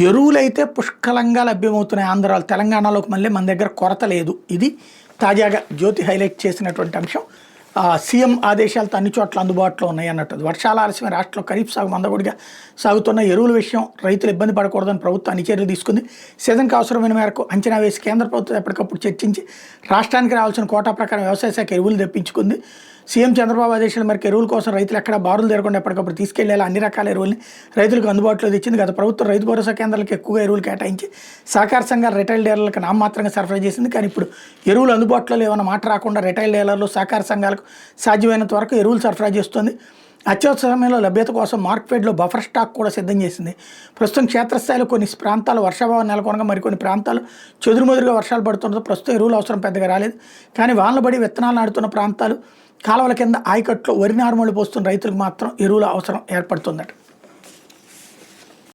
ఎరువులైతే పుష్కలంగా లభ్యమవుతున్నాయి ఆంధ్రాలో. తెలంగాణలోకి మళ్ళీ మన దగ్గర కొరత లేదు. ఇది తాజాగా జ్యోతి హైలైట్ చేసినటువంటి అంశం. సీఎం ఆదేశాలతో అన్ని చోట్ల అందుబాటులో ఉన్నాయి అన్నట్టు. వర్షాల ఆలస్యమైన రాష్ట్రంలో ఖరీఫ్ సాగు మందకొడిగా సాగుతున్న ఎరువుల విషయం రైతులు ఇబ్బంది పడకూడదని ప్రభుత్వం అన్ని చర్యలు తీసుకుంది. సీజన్కి అవసరమైన మేరకు అంచనా వేసి కేంద్ర ప్రభుత్వం ఎప్పటికప్పుడు చర్చించి రాష్ట్రానికి రావాల్సిన కోటా ప్రకారం వ్యవసాయ శాఖ ఎరువులు తెప్పించుకుంది. సీఎం చంద్రబాబు ఆదేశాల మేరకు ఎరువుల కోసం రైతులు ఎక్కడ బారులు తిరగకుండా ఎప్పటికప్పుడు తీసుకెళ్లేలా అన్ని రకాల ఎరువుల్ని రైతులకు అందుబాటులో తెచ్చింది. గత ప్రభుత్వం రైతు భరోసా కేంద్రాలకు ఎక్కువగా ఎరువులు కేటాయించి సహకార సంఘాల రిటైల్ డీలర్లకు నామమాత్రంగా సరఫరా చేసింది. కానీ ఇప్పుడు ఎరువులు అందుబాటులో లేవన్న మాట రాకుండా రిటైల్ డీలర్లు సహకార సంఘాలకు సాధ్యమైనంత వరకు ఎరువులు సరఫరా చేస్తుంది. అత్యవసర సమయంలో లభ్యత కోసం మార్కెట్లో బఫర్ స్టాక్ కూడా సిద్ధం చేసింది. ప్రస్తుతం క్షేత్రస్థాయిలో కొన్ని ప్రాంతాలు వర్షాభావం నెలకొనగా మరికొన్ని ప్రాంతాలు చెదురుమదురుగా వర్షాలు పడుతుండదు. ప్రస్తుతం ఎరువులు అవసరం పెద్దగా రాలేదు. కానీ వానలు పడి విత్తనాలు నాటుతున్న ప్రాంతాలు, కాలువల కింద ఆయకట్లో వరి నారుమళ్ళు పోస్తున్న రైతులకు మాత్రం ఎరువుల అవసరం ఏర్పడుతుందట.